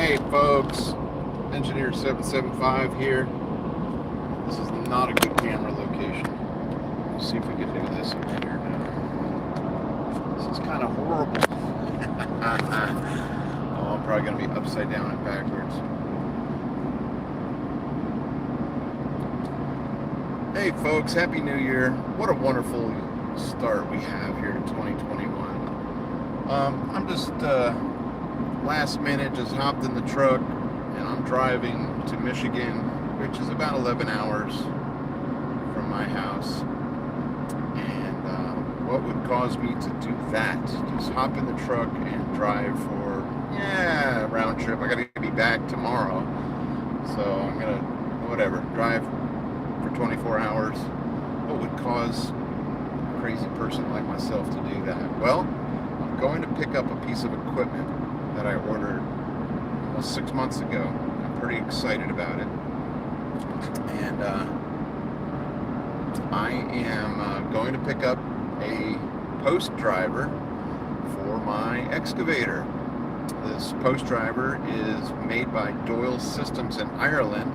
Hey folks, Engineer 775 here. This is not a good camera location. Let's see if we can do this in here now. This is kind of horrible. Oh, I'm probably going to be upside down and backwards. Hey folks, Happy New Year. What a wonderful start we have here in 2021. I'm just last minute just hopped in the truck and I'm driving to Michigan, which is about 11 hours from my house. And what would cause me to do that? Just hop in the truck and drive for a round trip. I gotta be back tomorrow, so I'm gonna drive for 24 hours. What would cause a crazy person like myself to do that? Well, I'm going to pick up a piece of equipment that I ordered almost 6 months ago. I'm pretty excited about it. And I am going to pick up a post driver for my excavator. This post driver is made by Doyle Systems in Ireland.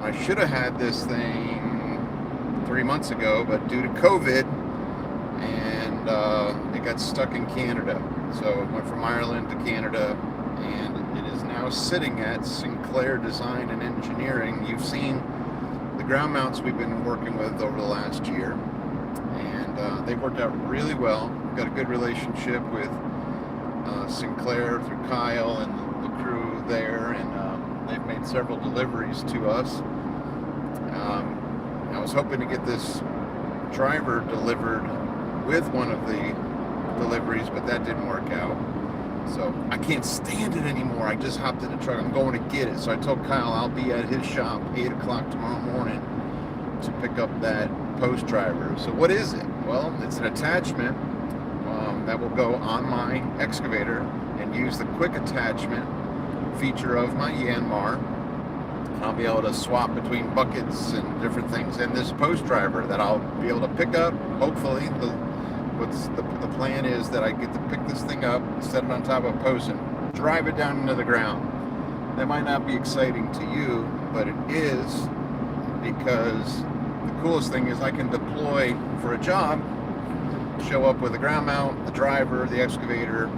I should have had this thing 3 months ago, but due to COVID, and it got stuck in Canada. So it went from Ireland to Canada, and it is now sitting at Sinclair Design and Engineering. You've seen the ground mounts we've been working with over the last year, and they've worked out really well. We've got a good relationship with Sinclair through Kyle and the crew there, and they've made several deliveries to us. I was hoping to get this driver delivered with one of the deliveries, but that didn't work out. So I can't stand it anymore. I just hopped in the truck. I'm going to get it. So I told Kyle I'll be at his shop 8 o'clock tomorrow morning to pick up that post driver. So what is it? Well, it's an attachment that will go on my excavator and use the quick attachment feature of my Yanmar. I'll be able to swap between buckets and different things, and this post driver that I'll be able to pick up. Hopefully, the plan is that I get to pick this thing up, set it on top of a post, and drive it down into the ground. That might not be exciting to you, but it is, because the coolest thing is I can deploy for a job, show up with a ground mount, the driver, the excavator,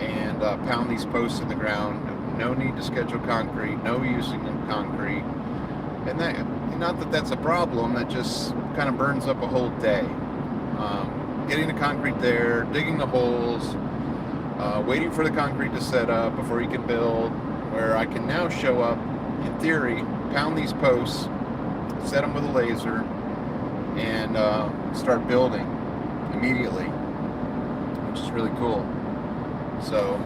and pound these posts in the ground. No need to schedule concrete, no using of concrete. And that, not that that's a problem, that just kind of burns up a whole day. Getting the concrete there, digging the holes, waiting for the concrete to set up before you can build, where I can now show up, in theory, pound these posts, set them with a laser, and start building immediately, which is really cool. So,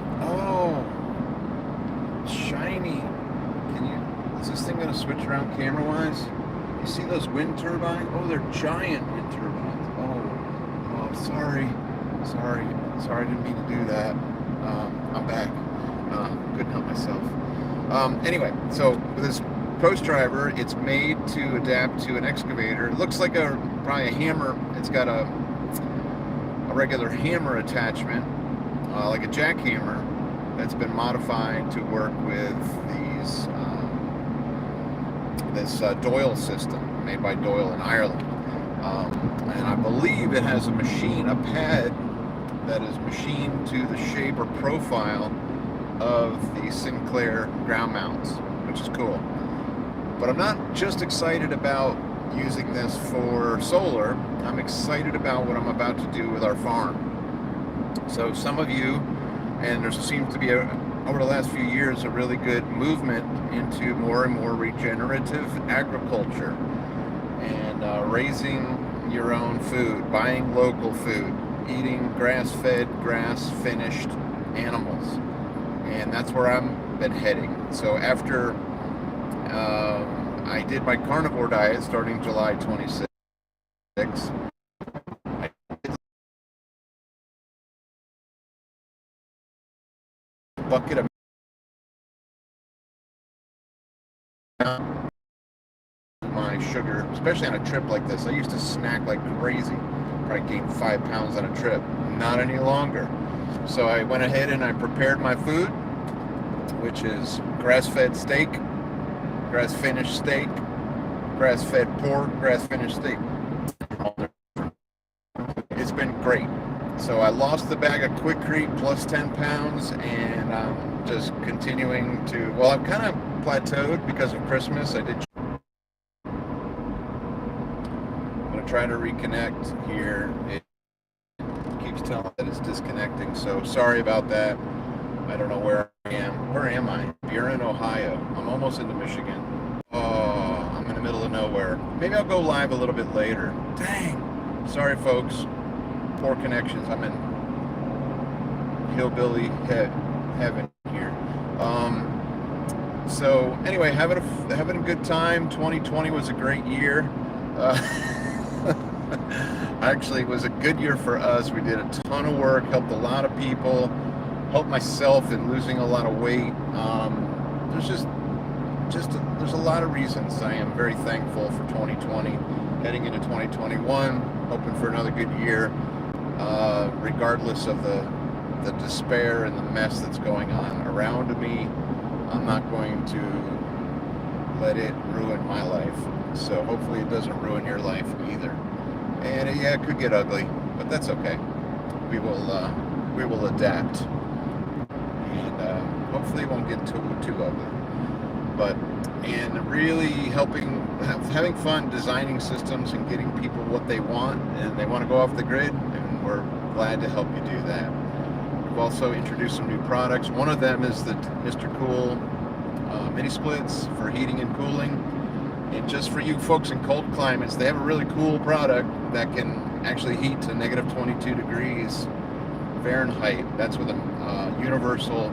shiny. Is this thing going to switch around camera-wise? You see those wind turbines? Oh, they're giant wind turbines. Oh, sorry, I didn't mean to do that. I'm back. Couldn't help myself. Anyway, so with this post driver, it's made to adapt to an excavator. It looks like probably a hammer. It's got a regular hammer attachment, like a jackhammer, that's been modified to work with this Doyle system made by Doyle in Ireland. And I believe it has a pad that is machined to the shape or profile of the Sinclair ground mounts, which is cool. But I'm not just excited about using this for solar. I'm excited about what I'm about to do with our farm. So some of you, and there seems to be over the last few years a really good movement into more and more regenerative agriculture and raising your own food, buying local food, eating grass-fed, grass-finished animals, and that's where I've been heading. So after I did my carnivore diet starting July 26th, bucket of my sugar, especially on a trip like this. I used to snack like crazy. Probably gained 5 pounds on a trip. Not any longer. So I went ahead and I prepared my food, which is grass-fed steak, grass-finished steak, grass-fed pork, grass-finished steak. It's been great. So I lost the bag of Quikrete plus 10 pounds, and I'm just continuing to, well, I've kind of plateaued because of Christmas. I'm going to try to reconnect here. It keeps telling that it's disconnecting, so sorry about that. I don't know where I am. Where am I? You're in Ohio. I'm almost into Michigan. Oh, I'm in the middle of nowhere. Maybe I'll go live a little bit later. Dang. Sorry, folks. Poor connections. I'm in hillbilly heaven here. So anyway, having a good time. 2020 was a great year. Actually, it was a good year for us. We did a ton of work, helped a lot of people, helped myself in losing a lot of weight. There's a lot of reasons I am very thankful for 2020. Heading into 2021, hoping for another good year. Regardless of the despair and the mess that's going on around me, I'm not going to let it ruin my life. So hopefully it doesn't ruin your life either. And yeah, it could get ugly, but that's okay. We will adapt, and hopefully it won't get too ugly. And really having fun designing systems and getting people what they want, and they want to go off the grid, and we're glad to help you do that. We've also introduced some new products. One of them is the Mr. Cool mini splits for heating and cooling. And just for you folks in cold climates, they have a really cool product that can actually heat to negative 22 degrees Fahrenheit. That's with a universal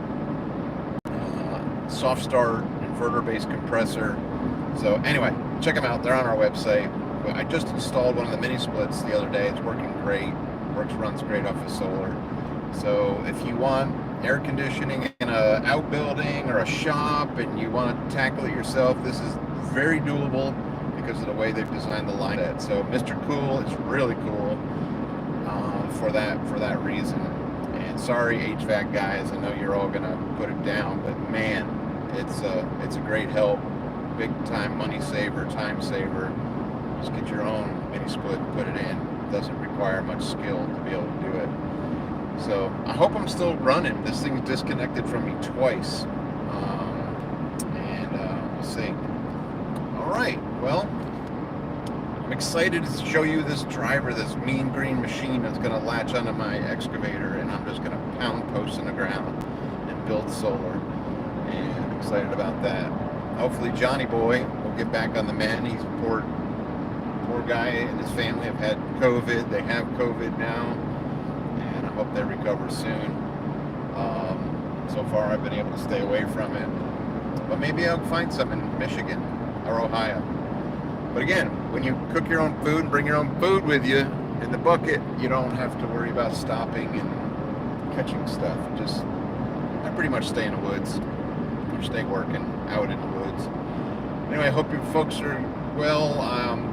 soft start inverter-based compressor. So anyway, check them out. They're on our website. I just installed one of the mini splits the other day. It's working great. Runs great off of solar. So if you want air conditioning in a outbuilding or a shop and you want to tackle it yourself, this is very doable because of the way they've designed the line. So Mr. Cool is really cool for that reason. And sorry, HVAC guys, I know you're all gonna put it down, but man, it's a great help, big time money saver, time saver. Just get your own mini split and put it in. It doesn't require much skill to be able to do it. So I hope I'm still running. This thing's disconnected from me twice, and we'll see. All right, well, I'm excited to show you this driver, this mean green machine that's going to latch onto my excavator, and I'm just going to pound posts in the ground and build solar. And I'm excited about that. Hopefully Johnny Boy will get back on the mend. He's a poor guy and his family have had COVID. They have COVID now, and I hope they recover soon. So far I've been able to stay away from it, but maybe I'll find some in Michigan or Ohio. But again, when you cook your own food and bring your own food with you in the bucket, you don't have to worry about stopping and catching stuff. I pretty much stay in the woods or stay working out in the woods. Anyway, I hope you folks are well.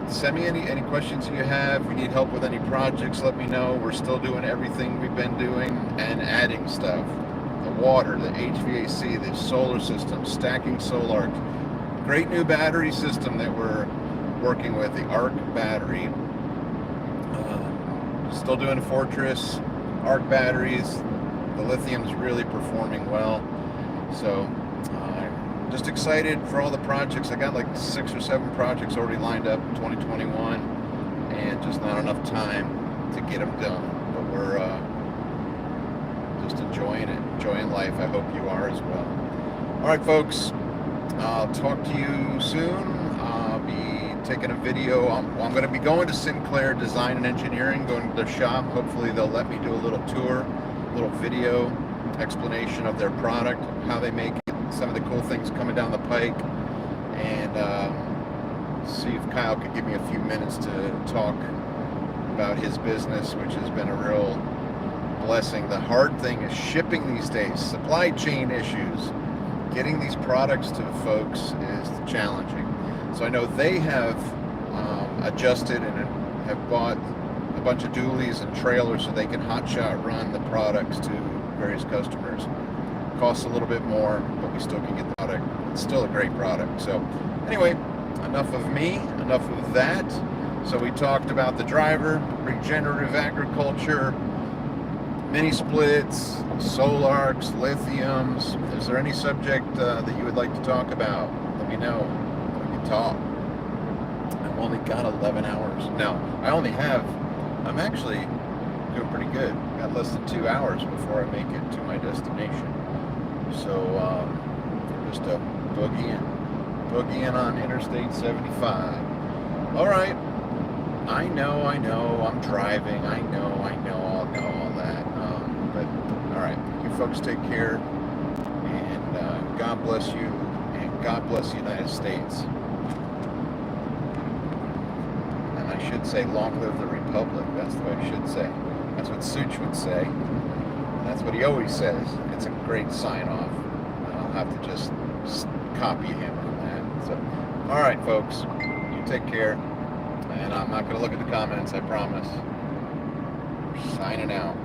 Send me any questions you have. If you need help with any projects, let me know. We're still doing everything we've been doing and adding stuff. The water, the HVAC, the solar system, stacking solar. Great new battery system that we're working with, the ARC battery. Still doing Fortress ARC batteries. The lithium's really performing well. So just excited for all the projects. I got like 6 or 7 projects already lined up in 2021, and just not enough time to get them done. But we're just enjoying it, enjoying life. I hope you are as well. All right, folks. I'll talk to you soon. I'll be taking a video. I'm going to be going to Sinclair Design and Engineering, going to their shop. Hopefully they'll let me do a little tour, a little video explanation of their product, how they make it, some of the cool things coming down the pike, and see if Kyle could give me a few minutes to talk about his business, which has been a real blessing. The hard thing is shipping these days, supply chain issues. Getting these products to folks is challenging. So I know they have adjusted and have bought a bunch of dualies and trailers so they can hotshot run the products to various customers. Costs a little bit more, but we still can get the product. It's still a great product. So anyway, enough of me, enough of that. So we talked about the driver, regenerative agriculture, mini splits, solarcs, lithiums. Is there any subject that you would like to talk about? Let me know. We can talk. I've only got 11 hours. No, I'm actually doing pretty good. Got less than 2 hours before I make it to my destination. So just a boogie in on Interstate 75. All right. I know, I'm driving. I know all that. But all right, you folks take care, and God bless you, and God bless the United States. And I should say, long live the Republic. That's what I should say. That's what Such would say. That's what he always says. It's a great sign-off. I'll have to just copy him on that. So, all right, folks, you take care. And I'm not going to look at the comments, I promise. Signing out.